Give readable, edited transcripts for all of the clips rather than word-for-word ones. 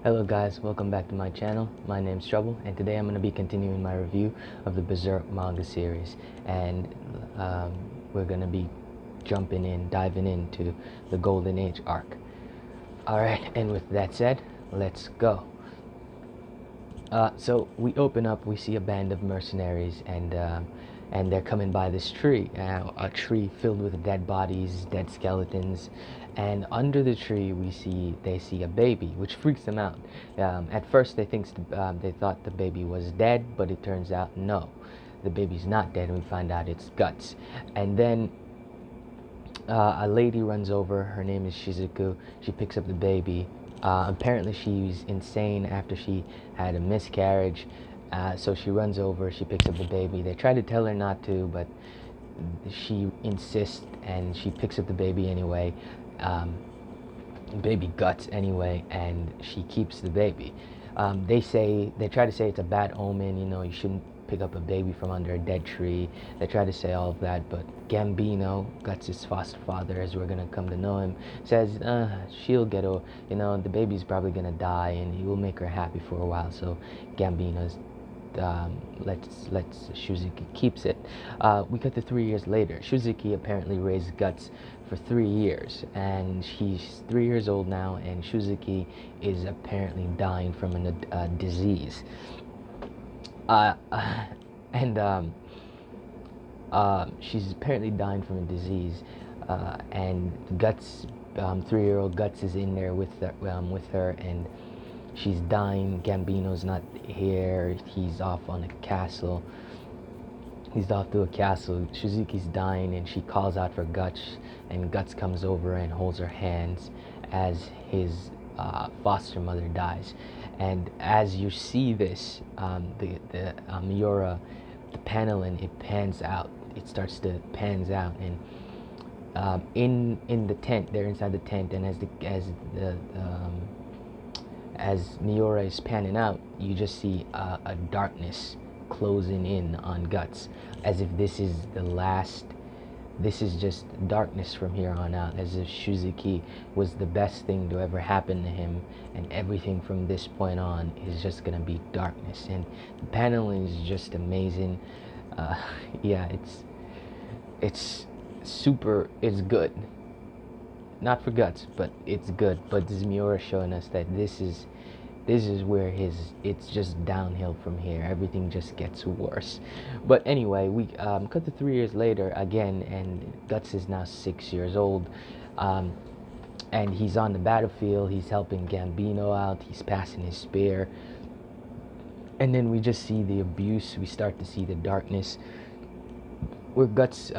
Hello guys, welcome back to my channel. My name's Trouble, and today I'm going to be continuing my review of the Berserk manga series, and we're going to be diving into the Golden Age arc. Alright, and with that said, let's go. So we open up, we see a band of mercenaries, and they're coming by this tree, a tree filled with dead bodies, dead skeletons, and under the tree they see a baby, which freaks them out. At first they thought the baby was dead, but it turns out no, the baby's not dead, and we find out it's Guts. And then a lady runs over. Her name is Shizuku. She picks up the baby. Apparently she's insane after she had a miscarriage, so she runs over, she picks up the baby. They try to tell her not to, but she insists, and she picks up the baby anyway, baby Guts anyway, and she keeps the baby. They try to say it's a bad omen, you shouldn't pick up a baby from under a dead tree. They try to say all of that, but Gambino, Guts' foster father, as we're gonna come to know him, says she'll get the baby's probably gonna die, and he will make her happy for a while. So Gambino's let's Shuzuki keeps it. We cut to 3 years later. Shuzuki apparently raised Guts for 3 years, and she's 3 years old now, and Shuzuki is apparently dying from a disease. She's apparently dying from a disease, and Guts, 3-year-old Guts, is in there with her, and she's dying. Gambino's not here. He's off on a castle. He's off to a castle. Shizuki's dying, and she calls out for Guts, and Guts comes over and holds her hands as his foster mother dies. And as you see this, the Miura, the paneling, it pans out. It starts to pans out, and in the tent, they're inside the tent, and as Miura is panning out, you just see a darkness closing in on Guts, as if this is the last. This is just darkness from here on out, as if Shuzuki was the best thing to ever happen to him, and everything from this point on is just gonna be darkness. And the paneling is just amazing. Yeah, it's super. It's good. Not for Guts, but it's good. But this is Miura showing us that this is where it's just downhill from here. Everything just gets worse. But anyway, we cut to 3 years later again, and Guts is now 6 years old, and he's on the battlefield. He's helping Gambino out. He's passing his spear, and then we just see the abuse. We start to see the darkness, where Guts,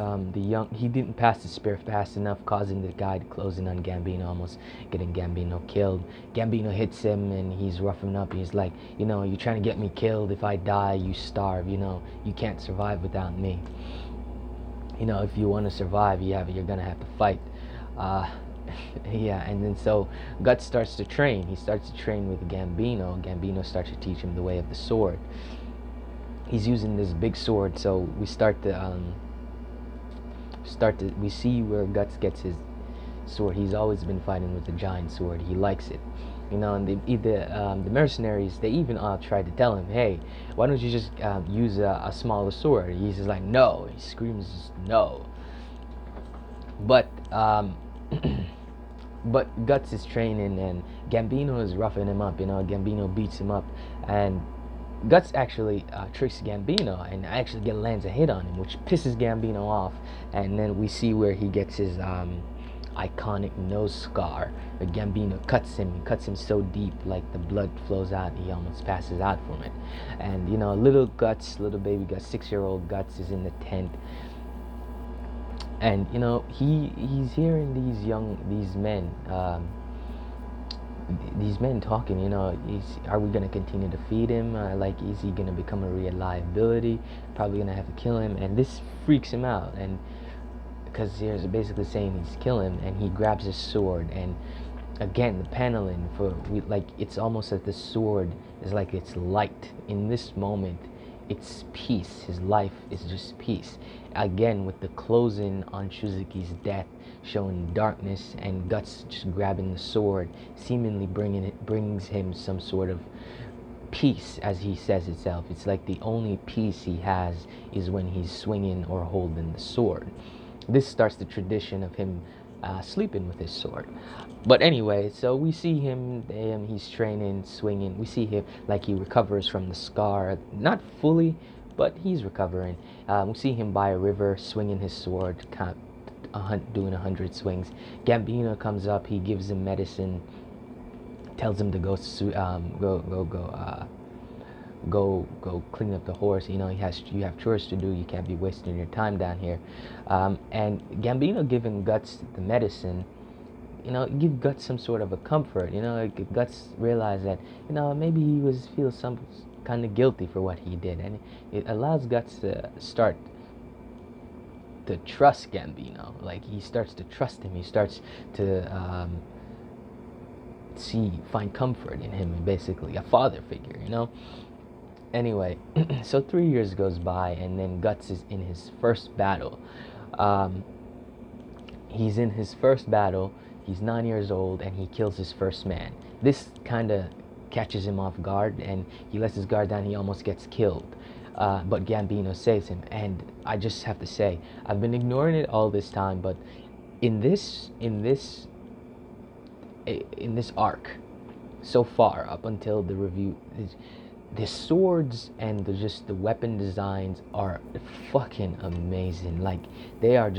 he didn't pass the spear fast enough, causing the guy to close in on Gambino, almost getting Gambino killed. Gambino hits him, and he's roughing up. He's like, you're trying to get me killed. If I die, you starve. You can't survive without me. If you want to survive, you're gonna have to fight. Yeah, and then so Guts starts to train. He starts to train with Gambino. Gambino starts to teach him the way of the sword. He's using this big sword, so we we see where Guts gets his sword. He's always been fighting with the giant sword. He likes it, and the mercenaries, they even tried to tell him, hey, why don't you just use a smaller sword? He's just like, no. He screams no. But but Guts is training, and Gambino is roughing him up. Gambino beats him up, and Guts actually tricks Gambino and actually lands a hit on him, which pisses Gambino off. And then we see where he gets his iconic nose scar. But Gambino cuts him so deep, like the blood flows out, he almost passes out from it. And little baby Guts, 6-year-old Guts, is in the tent, and he's hearing these men talking. Are we going to continue to feed him? Is he going to become a real liability? Probably going to have to kill him. And this freaks him out, and because he's basically saying he's killing him, and he grabs his sword. And again, the paneling it's almost like the sword is like it's light. In this moment, it's peace. His life is just peace. Again, with the closing on Shuzuki's death, showing darkness, and Guts just grabbing the sword, seemingly brings him some sort of peace, as he says itself. It's like the only peace he has is when he's swinging or holding the sword. This starts the tradition of him sleeping with his sword. But anyway, so we see him, he's training, swinging. We see him like he recovers from the scar, not fully, but he's recovering. We see him by a river, swinging his sword, doing 100 swings. Gambino comes up, he gives him medicine, tells him to go clean up the horse. You you have chores to do. You can't be wasting your time down here. And Gambino giving Guts the medicine, give Guts some sort of a comfort. Like Guts realize that maybe he feels some kind of guilty for what he did, and it allows Guts to start to trust Gambino. Like he starts to trust him. He starts to find comfort in him, basically a father figure. Anyway, so 3 years goes by, and then Guts is in his first battle. He's in his first battle. He's 9 years old, and he kills his first man. This kind of catches him off guard, and he lets his guard down. He almost gets killed, but Gambino saves him. And I just have to say, I've been ignoring it all this time, but in this arc so far, up until the review, the swords and the weapon designs are fucking amazing. Like they're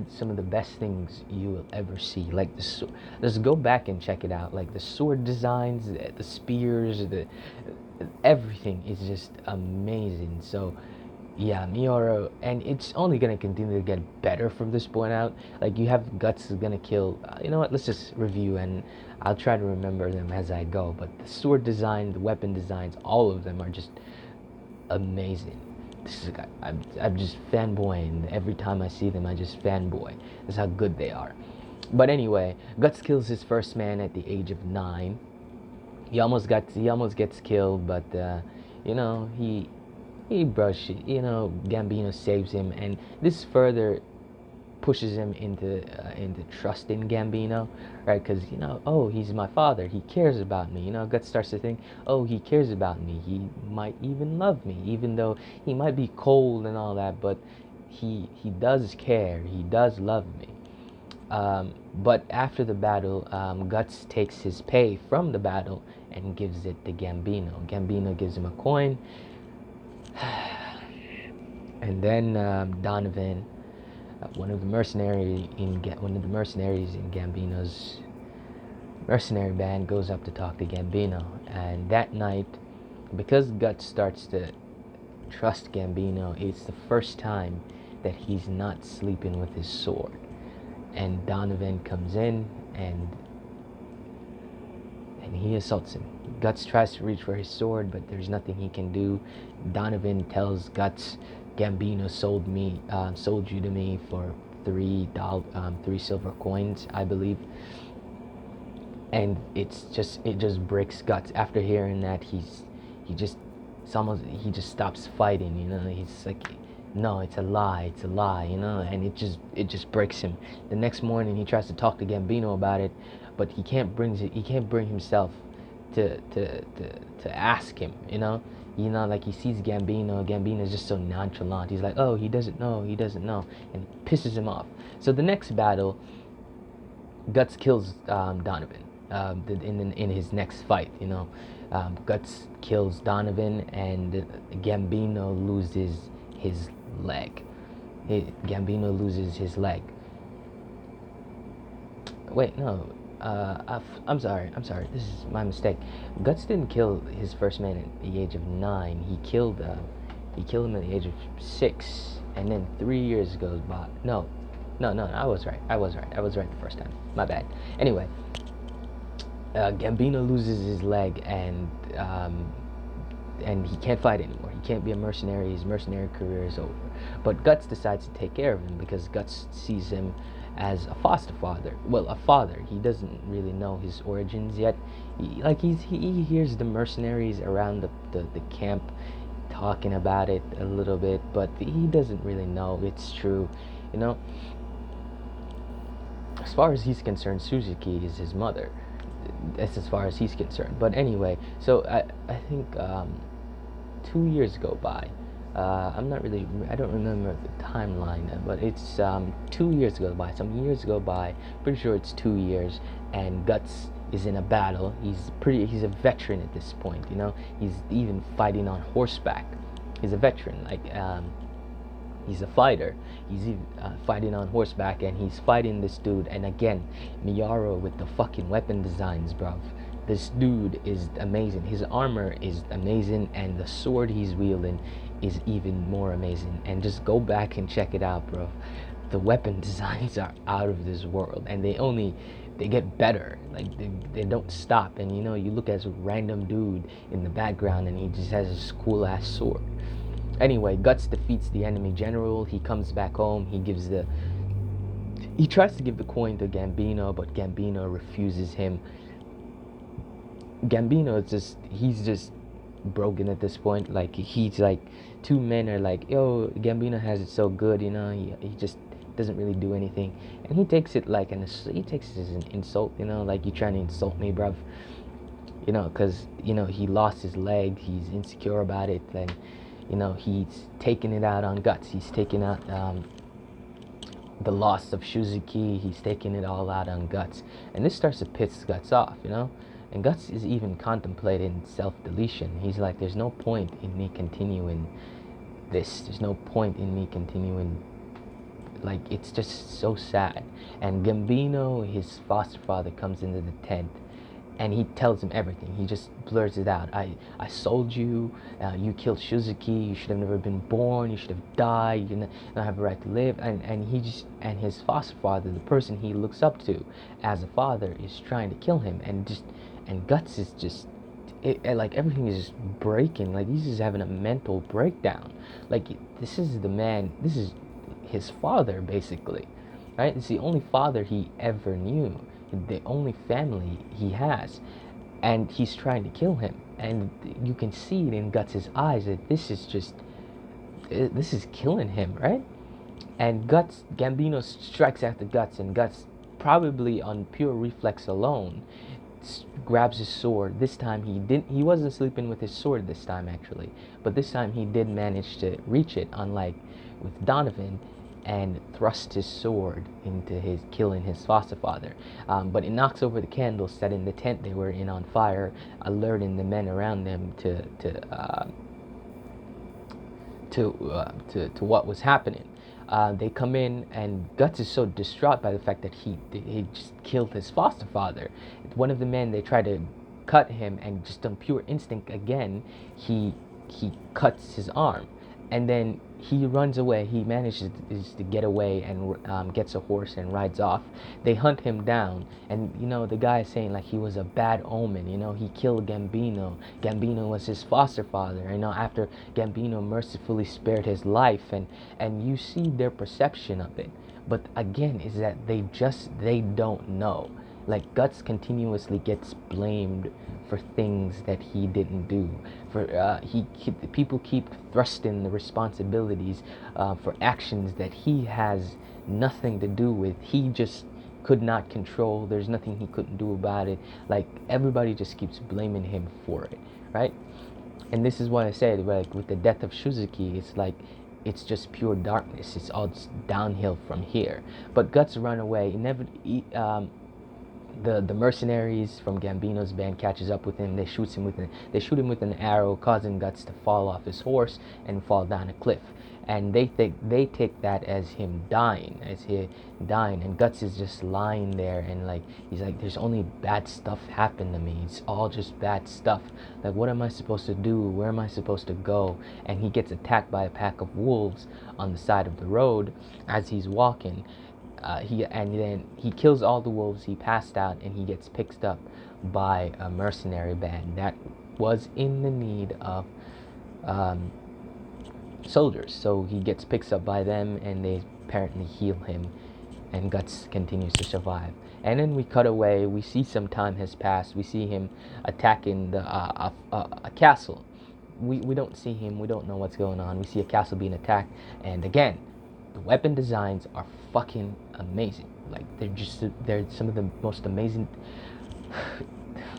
some of the best things you will ever see. Like just go back and check it out. Like the sword designs, the spears, everything is just amazing. So yeah, Miura, and it's only gonna continue to get better from this point out. Like you have Guts is gonna kill. You know what? Let's just review, and I'll try to remember them as I go. But the sword design, the weapon designs, all of them are just amazing. I'm just fanboying. Every time I see them, I just fanboy. That's how good they are. But anyway, Guts kills his first man at the age of 9. He almost gets killed, but he brushed it. Gambino saves him, and this further pushes him into trusting Gambino, right? Because oh, he's my father. He cares about me. Guts starts to think, oh, he cares about me. He might even love me, even though he might be cold and all that. But he does care. He does love me. But after the battle, Guts takes his pay from the battle and gives it to Gambino. Gambino gives him a coin. And then Donovan, one of the mercenaries in Gambino's mercenary band, goes up to talk to Gambino. And that night, because Guts starts to trust Gambino, it's the first time that he's not sleeping with his sword. And Donovan comes in and he assaults him. Guts tries to reach for his sword, but there's nothing he can do. Donovan tells Guts, Gambino sold you to me for three silver coins, I believe. And it just breaks Guts. After hearing that, he just stops fighting. He's like, no, it's a lie, and it just breaks him. The next morning he tries to talk to Gambino about it, but he can't bring himself to ask him, like he sees Gambino's just so nonchalant. He's like, oh, he doesn't know, and it pisses him off. So the next battle, Guts kills Donovan in his next fight. Guts kills Donovan, and Gambino loses his leg. Gambino loses his leg. Wait, no. I'm sorry. This is my mistake. Guts didn't kill his first man at the age of 9. He killed him at the age of 6, and then 3 years goes by. No. I was right the first time. My bad. Anyway, Gambino loses his leg, and he can't fight anymore. He can't be a mercenary. His mercenary career is over. But Guts decides to take care of him because Guts sees him as a foster father. Well, a father. He doesn't really know his origins yet. He hears the mercenaries around the camp talking about it a little bit, but he doesn't really know it's true. You know, as far as he's concerned, Suzuki is his mother. That's as far as he's concerned. But anyway, so I think 2 years go by. I'm not really, I don't remember the timeline, but it's 2 years go by. Some years go by. Pretty sure it's 2 years, and Guts is in a battle. He's a veteran at this point. You know, he's even fighting on horseback. He's a veteran. He's a fighter. He's fighting on horseback, and he's fighting this dude. And again, Miyaro with the fucking weapon designs, bruv. This dude is amazing. His armor is amazing, and the sword he's wielding is even more amazing. And just go back and check it out, bro. The weapon designs are out of this world, and they get better. Like they don't stop. And you know, you look at a random dude in the background, and he just has this cool ass sword. Anyway, Guts defeats the enemy general. He comes back home. He tries to give the coin to Gambino, but Gambino refuses him. Gambino he's just broken at this point. Like, he's like, two men are like, yo, Gambino has it so good, you know, he just doesn't really do anything. And he takes it like he takes it as an insult, you know, like, you trying to insult me, bruv. You know, because, you know, he lost his leg, he's insecure about it, and, you know, he's taking it out on Guts. He's taking out the loss of Shuzuki. He's taking it all out on Guts. And this starts to piss Guts off, you know? And Guts is even contemplating self-deletion. He's like, there's no point in me continuing this. There's no point in me continuing. Like, it's just so sad. And Gambino, his foster father, comes into the tent, and he tells him everything. He just blurs it out. I sold you. You killed Shuzuki. You should have never been born. You should have died. You don't have a right to live. And his foster father, the person he looks up to as a father, is trying to kill him. And Guts is just, like, everything is just breaking. Like, he's just having a mental breakdown. Like, this is the man. This is his father, basically, right? It's the only father he ever knew, the only family he has, and he's trying to kill him. And you can see it in Guts' eyes that this is killing him, right? And Gambino strikes at the Guts, and Guts, probably on pure reflex alone, grabs his sword. This time he wasn't sleeping with his sword this time, actually, but this time he did manage to reach it, unlike with Donovan, and thrust his sword into killing his foster father. But it knocks over the candles set in the tent they were in on fire, alerting the men around them to what was happening. They come in, and Guts is so distraught by the fact that he just killed his foster father. One of the men, they try to cut him, and just on pure instinct again, he cuts his arm. And then he runs away. He manages to get away and gets a horse and rides off. They hunt him down, and you know, the guy is saying like he was a bad omen. You know, he killed Gambino. Gambino was his foster father. You know, after Gambino mercifully spared his life, and you see their perception of it. But again, is that they don't know. Like, Guts continuously gets blamed for things that he didn't do. People keep thrusting the responsibilities for actions that he has nothing to do with. He just could not control. There's nothing he couldn't do about it. Like, everybody just keeps blaming him for it, right? And this is what I said. Like, with the death of Shuzuki, it's like, it's just pure darkness. It's all just downhill from here. But Guts run away. The mercenaries from Gambino's band catches up with him. They shoot him with an arrow, causing Guts to fall off his horse and fall down a cliff. And they take that as him dying, and Guts is just lying there, and like, he's like, there's only bad stuff happened to me. It's all just bad stuff. Like, what am I supposed to do? Where am I supposed to go? And he gets attacked by a pack of wolves on the side of the road as he's walking. Then he kills all the wolves. He passed out, and he gets picked up by a mercenary band that was in the need of soldiers. So he gets picked up by them, and they apparently heal him, and Guts continues to survive. And then we cut away. We see some time has passed. We see him attacking a castle. we don't see him. We don't know what's going on. We see a castle being attacked, and again, the weapon designs are fucking amazing. Like they're some of the most amazing.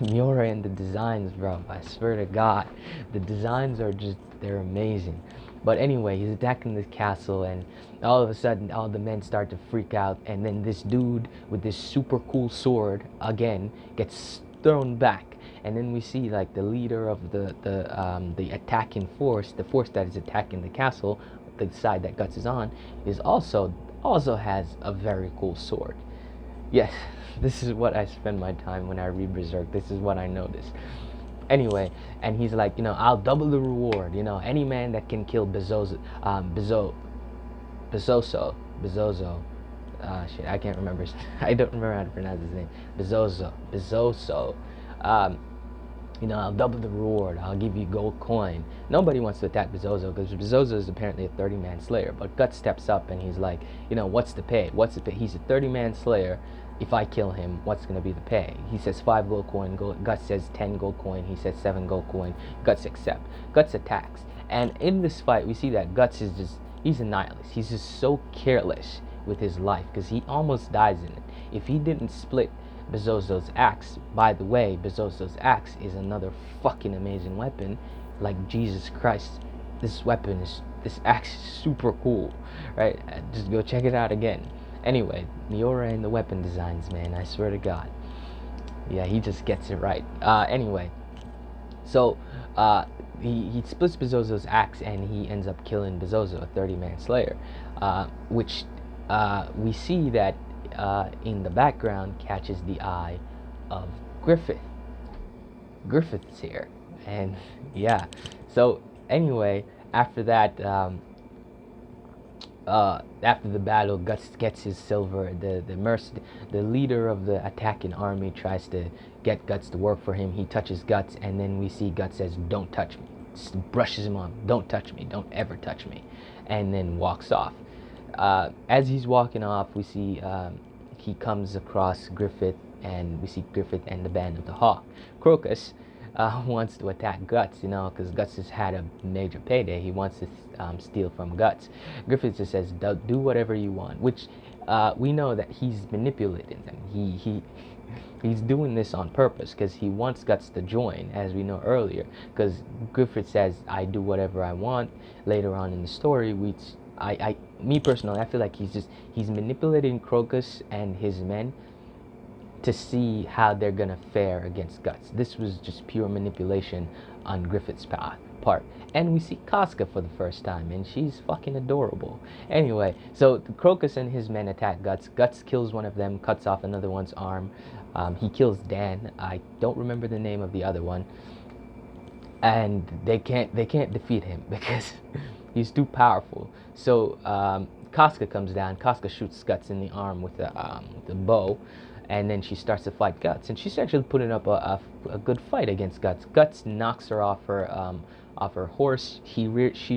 Miura and the designs, bro. I swear to God, the designs are just they're amazing. But anyway, he's attacking this castle, and all of a sudden, all the men start to freak out, and then this dude with this super cool sword again gets thrown back, and then we see like the leader of the attacking force, the force that is attacking the castle, the side that Guts is on, is also has a very cool sword. Yes, this is what I spend my time when I read Berserk. This is what I notice. Anyway, and he's like, I'll double the reward. Any man that can kill Bezozo. Shit, I can't remember. I don't remember how to pronounce his name. Bezoso. Um, I'll double the reward. I'll give you gold coin. Nobody wants to attack Bezozo because Bezozo is apparently a 30-man slayer. But Guts steps up and he's like, what's the pay? What's the pay? He's a 30-man slayer. If I kill him, what's going to be the pay? He says 5 gold coin. Guts says 10 gold coin. He says 7 gold coin. Guts accept. Guts attacks. And in this fight, we see that Guts is he's a nihilist. He's just so careless with his life because he almost dies in it. If he didn't split Bezozo's axe, by the way, Bezozo's axe is another fucking amazing weapon. Like, Jesus Christ, this axe is super cool, right? Just go check it out again. Anyway, Miura and the weapon designs, man, I swear to God. Yeah, he just gets it right. Anyway, so he splits Bezozo's axe and he ends up killing Bezozo, a 30-man slayer, which we see that in the background catches the eye of Griffith. Griffith's here, and yeah. So anyway, after that, after the battle, Guts gets his silver. The leader of the attacking army tries to get Guts to work for him. He touches Guts, and then we see Guts says, "Don't touch me." Just brushes him off. "Don't touch me. Don't ever touch me," and then walks off. As he's walking off, we see he comes across Griffith, and we see Griffith and the Band of the Hawk. Crocus wants to attack Guts, because Guts has had a major payday. He wants to steal from Guts. Griffith just says, "Do whatever you want," which we know that he's manipulating them. He's doing this on purpose because he wants Guts to join, as we know earlier. Because Griffith says, "I do whatever I want." Later on in the story, me personally, I feel like he's manipulating Crocus and his men to see how they're gonna fare against Guts. This was just pure manipulation on Griffith's part. And we see Casca for the first time, and she's fucking adorable. Anyway, so Crocus and his men attack Guts. Guts kills one of them, cuts off another one's arm. He kills Dan. I don't remember the name of the other one. And they can't defeat him because he's too powerful. So Casca comes down. Casca shoots Guts in the arm with the bow, and then she starts to fight Guts, and she's actually putting up a good fight against Guts. Guts knocks her off her horse. Guts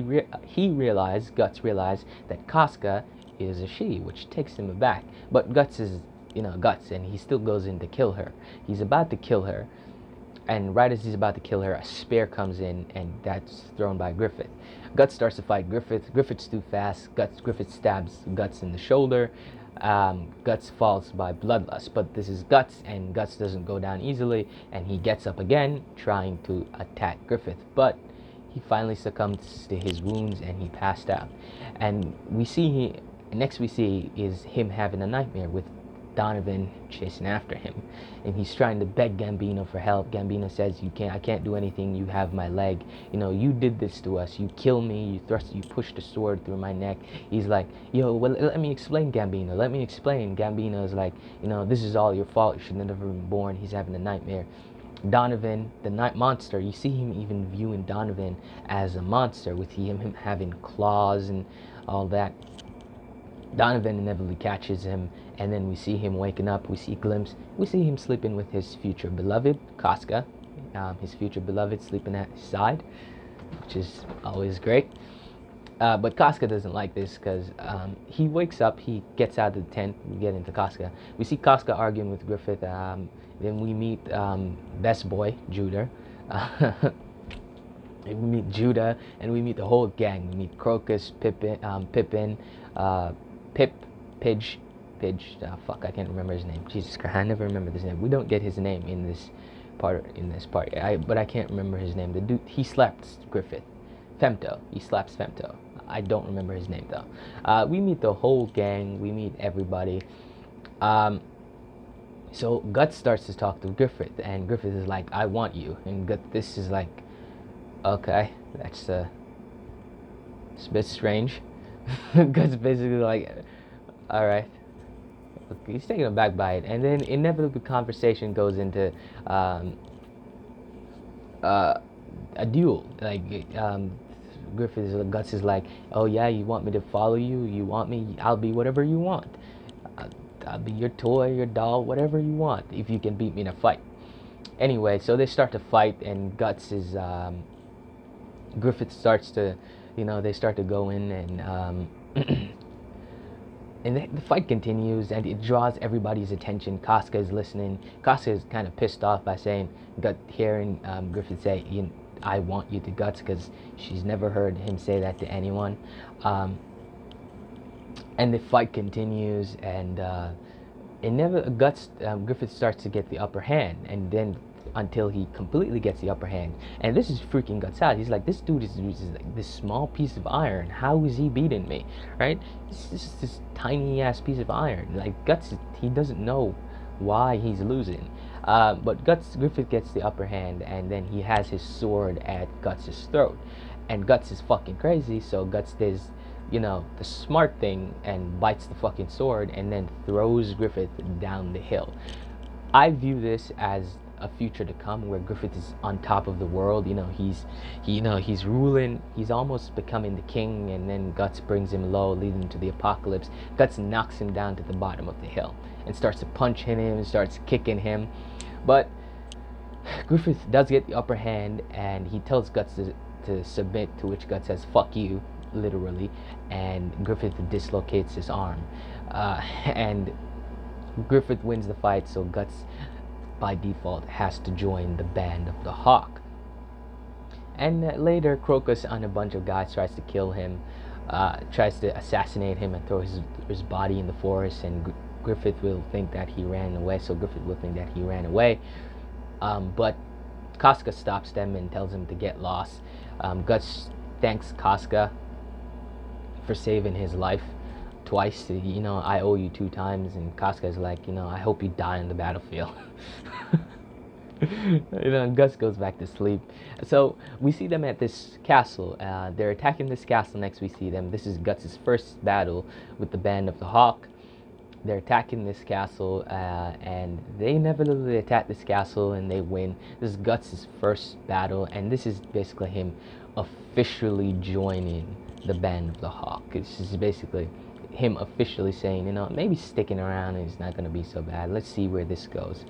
realized that Casca is a she, which takes him aback. But Guts is Guts, and he still goes in to kill her. He's about to kill her, and right as he's about to kill her, a spear comes in, and that's thrown by Griffith. Guts starts to fight Griffith. Griffith's too fast. Griffith stabs Guts in the shoulder. Guts falls by bloodlust, but this is Guts, and Guts doesn't go down easily, and he gets up again, trying to attack Griffith, but he finally succumbs to his wounds, and he passed out. And next we see is him having a nightmare with Donovan chasing after him, and he's trying to beg Gambino for help. Gambino says, I can't do anything. You have my leg. You did this to us. You kill me. You pushed the sword through my neck. He's like, well, let me explain, Gambino. Let me explain. Gambino is like, this is all your fault. You should have never been born. He's having a nightmare. Donovan, the night monster, you see him even viewing Donovan as a monster, with him having claws and all that. Donovan inevitably catches him, and then we see him waking up. We see a glimpse. We see him sleeping with his future beloved, Casca. His future beloved sleeping at his side, which is always great. But Casca doesn't like this because he wakes up, he gets out of the tent, we get into Casca. We see Casca arguing with Griffith. Then we meet Best Boy, Judah. we meet Judah, and we meet the whole gang. We meet Crocus, Pippin, uh, Pip, Pidge, fuck, I can't remember his name. Jesus Christ, I never remember his name. We don't get his name in this part. But I can't remember his name. The dude, he slaps Griffith. Femto. He slaps Femto. I don't remember his name though. We meet the whole gang. We meet everybody. Um, so Guts starts to talk to Griffith, and Griffith is like, "I want you," and this is like, okay, that's it's a bit strange. Guts basically like, all right. He's taken aback by it, and then inevitably conversation goes into uh, a duel. Like Guts is like, "Oh yeah, you want me to follow you? You want me? I'll be whatever you want. Uh, I'll be your toy, your doll, whatever you want. If you can beat me in a fight." Anyway, so they start to fight, and Guts is Griffith starts to, they start to go in, and and the fight continues, and it draws everybody's attention. Casca is listening. Casca is kind of pissed off by hearing Griffith say, "I want you to," Guts, because she's never heard him say that to anyone. And the fight continues, and it never Griffith starts to get the upper hand, and then until he completely gets the upper hand, and this is freaking Guts out. He's like, "This dude is like this small piece of iron. How is he beating me? Right? This tiny ass piece of iron. Like Guts, he doesn't know why he's losing." But Griffith gets the upper hand, and then he has his sword at Guts' throat, and Guts is fucking crazy. So Guts does, the smart thing and bites the fucking sword, and then throws Griffith down the hill. I view this as a future to come where Griffith is on top of the world. He's ruling. He's almost becoming the king, and then Guts brings him low, leading to the apocalypse. Guts knocks him down to the bottom of the hill and starts to punch him and starts kicking him. But Griffith does get the upper hand, and he tells Guts to submit, to which Guts says, "Fuck you," literally, and Griffith dislocates his arm. And Griffith wins the fight, so Guts by default has to join the band of the Hawk. And later, Crocus and a bunch of guys tries to kill him, tries to assassinate him and throw his body in the forest, and Griffith will think that he ran away, but Casca stops them and tells him to get lost. Guts thanks Casca for saving his life twice. "I owe you 2 times," and Casca is like, "I hope you die on the battlefield." And Gus goes back to sleep. So we see them at this castle. They're attacking this castle next. We see them. This is Guts' first battle with the Band of the Hawk. They're attacking this castle, and they inevitably attack this castle, and they win. This is Guts' first battle, and this is basically him officially joining the Band of the Hawk. This is basically him officially saying, maybe sticking around is not going to be so bad. Let's see where this goes.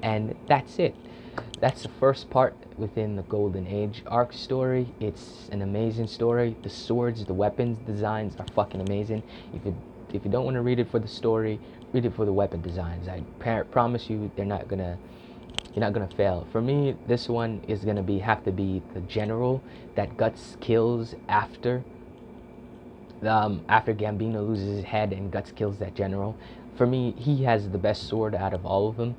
And that's it. That's the first part within the Golden Age arc story. It's an amazing story. The swords, the weapons designs are fucking amazing. If you don't want to read it for the story, read it for the weapon designs. I promise you, you're not gonna fail. For me, this one is gonna have to be the general that Guts kills after Gambino loses his head and Guts kills that general. For me, he has the best sword out of all of them.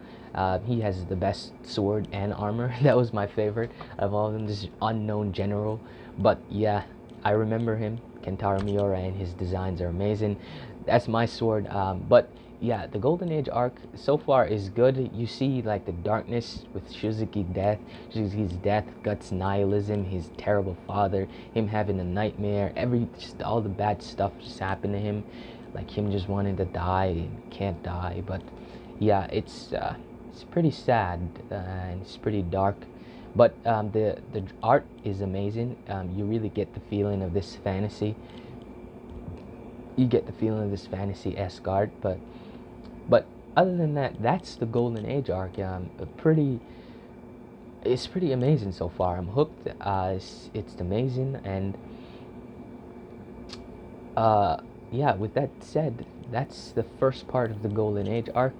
He has the best sword and armor. That was my favorite of all of them. This unknown general, but yeah, I remember him, Kentaro Miura, and his designs are amazing. That's my sword. But yeah, the Golden Age arc so far is good. You see like the darkness with Shuzuki's death, Guts' nihilism, his terrible father, him having a nightmare, just all the bad stuff just happened to him, like him just wanting to die and can't die. But yeah, it's pretty sad and it's pretty dark. But the art is amazing. You really get the feeling of this fantasy. You get the feeling of this fantasy-esque art, but other than that, that's the Golden Age arc. It's pretty amazing so far. I'm hooked. It's amazing, and yeah. With that said, that's the first part of the Golden Age arc.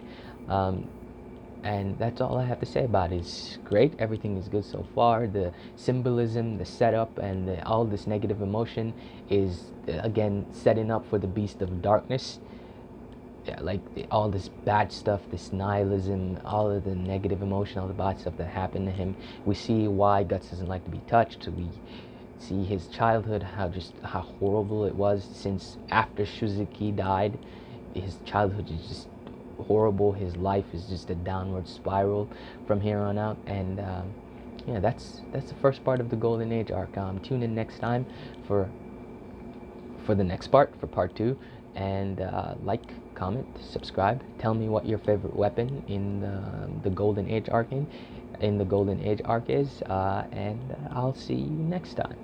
And that's all I have to say about it. It's great. Everything is good so far. The symbolism, the setup, and all this negative emotion is again setting up for the beast of darkness. Yeah, like all this bad stuff, this nihilism, all of the negative emotion, all the bad stuff that happened to him. We see why Guts doesn't like to be touched. We see his childhood, how horrible it was since after Shuzuki died. His childhood is just horrible. His life is just a downward spiral from here on out. And yeah, that's the first part of the Golden Age arc. Tune in next time for the next part, for part 2, and like, comment, subscribe. Tell me what your favorite weapon in the Golden Age arc is, and I'll see you next time.